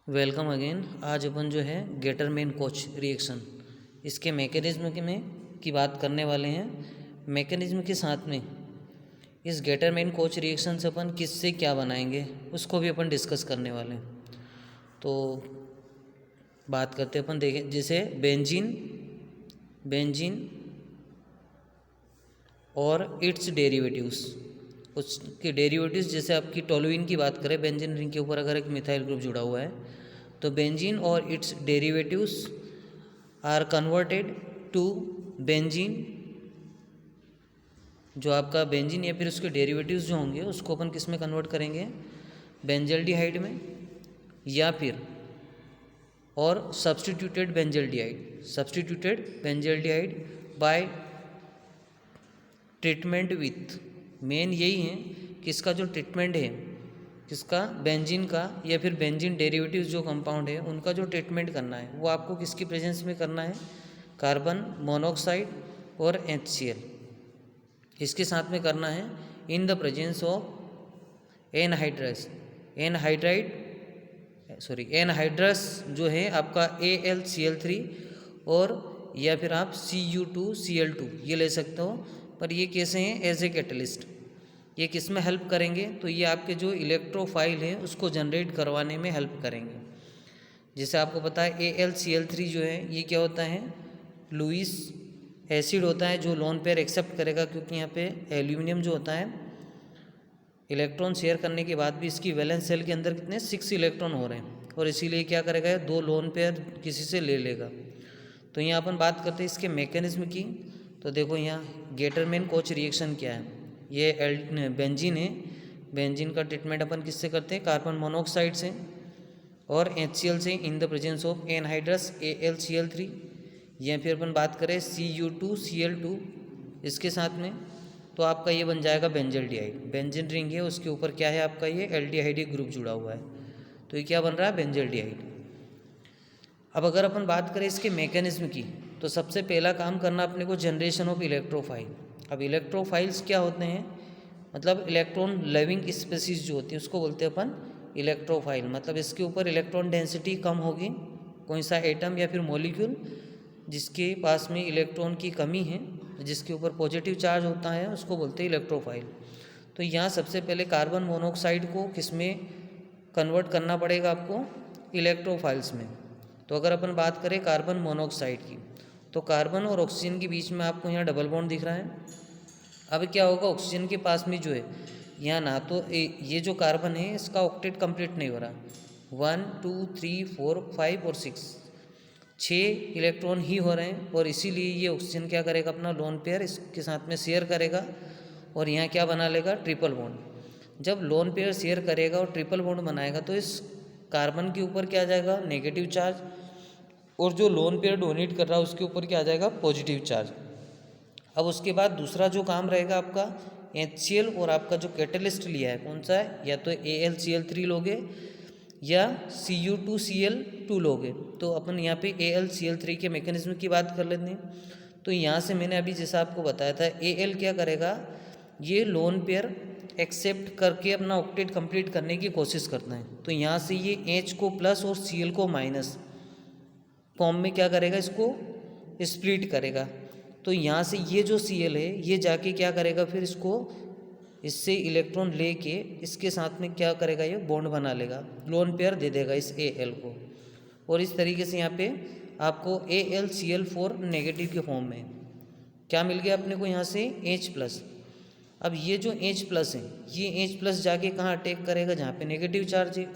Welcome again. आज अपन जो है गेटरमैन कोच रिएक्शन इसके मैकेनिज्म की बात करने वाले हैं। मैकेनिज्म के साथ में इस गेटरमैन कोच रिएक्शन से अपन किससे क्या बनाएंगे उसको भी अपन डिस्कस करने वाले हैं। तो बात करते हैं अपन, देखें जैसे बेंजीन और इट्स डेरिवेटिव्स, उसके डेरिवेटिव्स जैसे आपकी टोलुइन की बात करें, बेंजीन रिंग के ऊपर अगर एक मिथाइल ग्रुप जुड़ा हुआ है तो बेंजीन और its derivatives are converted to benzene. जो आपका बेंजीन या फिर उसके डेरिवेटिव्स जो होंगे उसको अपन किस में कन्वर्ट करेंगे, बेंजल्डिहाइड में, या फिर और substituted benzaldehyde bye treatment with. Main यही है कि इसका जो ट्रीटमेंट है, किसका, बेंजीन का या फिर बेंजीन डेरिवेटिव्स जो कंपाउंड है उनका जो ट्रीटमेंट करना है वो आपको किसकी प्रेजेंस में करना है, कार्बन मोनोऑक्साइड और HCl, इसके साथ में करना है in the presence of anhydrous जो है आपका AlCl3 और या फिर आप Cu2Cl2 ये ले सकते हो। पर ये कैसे हैं, एज ए कैटलिस्ट। ये किस में हेल्प करेंगे, तो ये आपके जो इलेक्ट्रोफाइल है उसको जनरेट करवाने में हेल्प करेंगे। जैसे आपको पता है AlCl3 जो है ये क्या होता है, लुईस एसिड होता है जो लोन पेयर एक्सेप्ट करेगा, क्योंकि यहाँ पे एल्यूमिनियम जो होता है इलेक्ट्रॉन शेयर करने के बाद भी इसकी वैलेंस सेल के अंदर कितने 6 इलेक्ट्रॉन हो रहे हैं और इसीलिए क्या करेगा, 2 लोन पेयर किसी से ले लेगा। तो यहाँ अपन बात करते हैं इसके मैकेनिज्म की। तो देखो यहाँ गेटरमैन कोच रिएक्शन क्या है, ये बेंजीन है। बेंजीन का ट्रीटमेंट अपन किससे करते हैं, कार्बन मोनोऑक्साइड से और HCl से in the presence of anhydrous AlCl3, या फिर अपन बात करें Cu2Cl2 इसके साथ में, तो आपका ये बन जाएगा बेंजल्डिहाइड। बेंजीन रिंग है उसके ऊपर क्या है आपका, ये एल्डिहाइड ग्रुप जुड़ा हुआ है, तो ये क्या बन रहा है, बेंजल्डिहाइड। अब अगर अपन बात करें इसके मैकेनिज्म की, तो सबसे पहला काम करना अपने को जनरेशन ऑफ इलेक्ट्रोफाइल। अब इलेक्ट्रोफाइल्स क्या होते हैं, मतलब इलेक्ट्रॉन लविंग स्पीसीज जो होती है उसको बोलते हैं अपन इलेक्ट्रोफाइल। मतलब इसके ऊपर इलेक्ट्रॉन डेंसिटी कम होगी, कोई सा एटम या फिर मॉलिक्यूल जिसके पास में इलेक्ट्रॉन की कमी है, जिसके ऊपर पॉजिटिव चार्ज होता है उसको बोलते हैं इलेक्ट्रोफाइल। तो यहाँ सबसे पहले कार्बन मोनोऑक्साइड को किस में कन्वर्ट करना पड़ेगा आपको, इलेक्ट्रोफाइल्स में। तो अगर अपन बात करें कार्बन मोनोऑक्साइड की, तो कार्बन और ऑक्सीजन के बीच में आपको यहाँ डबल बॉन्ड दिख रहा है। अब क्या होगा, ऑक्सीजन के पास में जो है यहाँ ना तो ये जो कार्बन है इसका ऑक्टेट कंप्लीट नहीं हो रहा, 1 2 3 4 5 और 6 इलेक्ट्रॉन ही हो रहे हैं, और इसीलिए ये ऑक्सीजन क्या करेगा, अपना लोन पेयर इसके साथ में शेयर करेगा और यहाँ क्या बना लेगा, ट्रिपल बॉन्ड। जब लोन पेयर शेयर करेगा और ट्रिपल बॉन्ड बनाएगा तो इस कार्बन के ऊपर क्या आ जाएगा, नेगेटिव चार्ज, और जो लोन पेयर डोनेट कर रहा है उसके ऊपर क्या आ जाएगा, पॉजिटिव चार्ज। अब उसके बाद दूसरा जो काम रहेगा आपका HCl, और आपका जो कैटलिस्ट लिया है कौन सा है, या तो AlCl3 लोगे या Cu2Cl2 लोगे। तो अपन यहाँ पे AlCl3 के मैकेनिज्म की बात कर लेते हैं। तो यहाँ से मैंने अभी जैसा आपको बताया था, Al क्या करेगा, ये लोन पेयर एक्सेप्ट करके अपना ऑक्टेट कंप्लीट करने की कोशिश करता है। तो यहाँ से ये H को प्लस और Cl को माइनस फॉर्म में क्या करेगा, इसको स्प्लिट करेगा। तो यहाँ से ये जो Cl है ये जाके क्या करेगा, फिर इसको इससे इलेक्ट्रॉन लेके इसके साथ में क्या करेगा, ये बॉन्ड बना लेगा, लोन पेयर दे देगा इस Al को, और इस तरीके से यहाँ पे आपको AlCl4 नेगेटिव के फॉर्म में क्या मिल गया अपने को, यहाँ से H+। अब ये जो H+ है ये H+ जाके कहाँ अटैक करेगा, जहाँ पे नेगेटिव चार्ज है,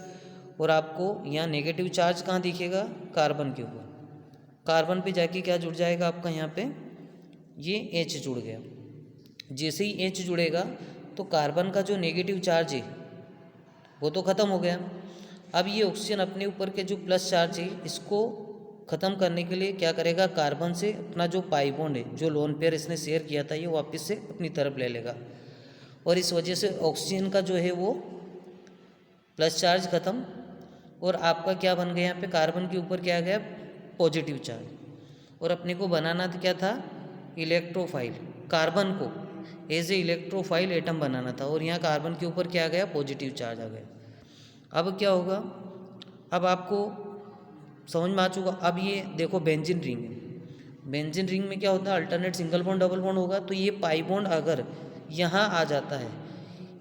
और आपको यहाँ नेगेटिव चार्ज कहाँ दिखेगा, कार्बन के ऊपर। कार्बन पे जाके क्या जुड़ जाएगा आपका, यहाँ पे ये H जुड़ गया। जैसे ही H जुड़ेगा तो कार्बन का जो नेगेटिव चार्ज है वो तो ख़त्म हो गया। अब ये ऑक्सीजन अपने ऊपर के जो प्लस चार्ज है इसको ख़त्म करने के लिए क्या करेगा, कार्बन से अपना जो पाई बॉन्ड है, जो लोन पेयर इसने शेयर किया था, ये वापस से अपनी तरफ ले लेगा, और इस वजह से ऑक्सीजन का जो है वो प्लस चार्ज ख़त्म, और आपका क्या बन गया, यहाँ पे कार्बन के ऊपर क्या आ गया, पॉजिटिव चार्ज। और अपने को बनाना तो क्या था, इलेक्ट्रोफाइल, कार्बन को एज ए इलेक्ट्रोफाइल एटम बनाना था, और यहाँ कार्बन के ऊपर क्या आ गया, पॉजिटिव चार्ज आ गया। अब क्या होगा, अब आपको समझ में आ चुका। अब ये देखो बेंजीन रिंग है, बेंजीन रिंग में क्या होता है, alternate single bond double bond होगा, तो ये पाई बॉन्ड अगर यहाँ आ जाता है,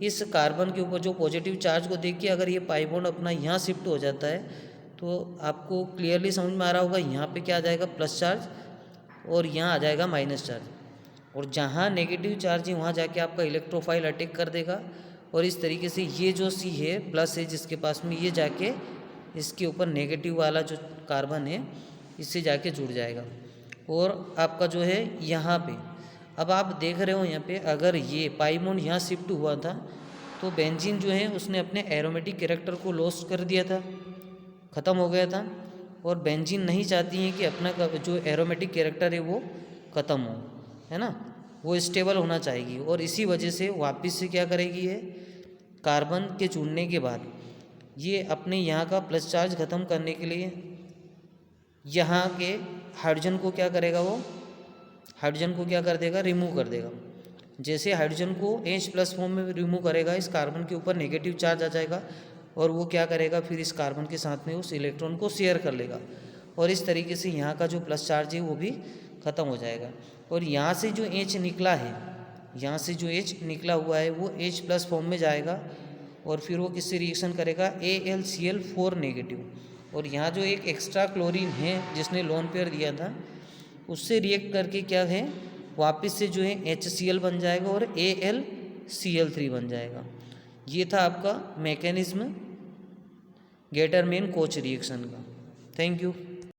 इस कार्बन के ऊपर जो पॉजिटिव चार्ज को देख के अगर ये पाई बॉन्ड अपना यहाँ शिफ्ट हो जाता है, तो आपको क्लियरली समझ में आ रहा होगा यहाँ पे क्या आ जाएगा, प्लस चार्ज, और यहाँ आ जाएगा माइनस चार्ज, और जहाँ नेगेटिव चार्ज है वहाँ जाके आपका इलेक्ट्रोफाइल अटैक कर देगा, और इस तरीके से ये जो सी है प्लस है जिसके पास में, ये जाके इसके ऊपर नेगेटिव वाला जो कार्बन है इससे जाके जुड़ जाएगा, और आपका जो है यहाँ पे, अब आप देख रहे हो यहाँ पे अगर ये पाई बॉन्ड यहाँ शिफ्ट हुआ था तो बेंजीन जो है उसने अपने एरोमेटिक कैरेक्टर को लॉस कर दिया था, ख़त्म हो गया था, और बेंजीन नहीं चाहती है कि अपना जो एरोमेटिक कैरेक्टर है वो ख़त्म हो, है ना, वो स्टेबल होना चाहेगी, और इसी वजह से वापस से क्या करेगी है, कार्बन के जुड़ने के बाद ये अपने यहाँ का प्लस चार्ज ख़त्म करने के लिए यहाँ के हाइड्रोजन को क्या करेगा, वो हाइड्रोजन को क्या कर देगा, रिमूव कर देगा। जैसे हाइड्रोजन को H+ फॉर्म में रिमूव करेगा, इस कार्बन के ऊपर नेगेटिव चार्ज आ जाएगा, और वो क्या करेगा, फिर इस कार्बन के साथ में उस इलेक्ट्रॉन को शेयर कर लेगा, और इस तरीके से यहाँ का जो प्लस चार्ज है वो भी ख़त्म हो जाएगा। और यहाँ से जो H निकला है, यहाँ से जो H निकला हुआ है वो H+ फॉर्म में जाएगा, और फिर वो किससे रिएक्शन करेगा, AlCl4 नेगेटिव, और यहाँ जो एक एक्स्ट्रा क्लोरीन है जिसने लोन पेयर दिया था उससे रिएक्ट करके क्या है, वापस से जो है HCl बन जाएगा और AlCl3 बन जाएगा। ये था आपका मैकेनिज्म गेटरमेन कोच रिएक्शन का। Thank you.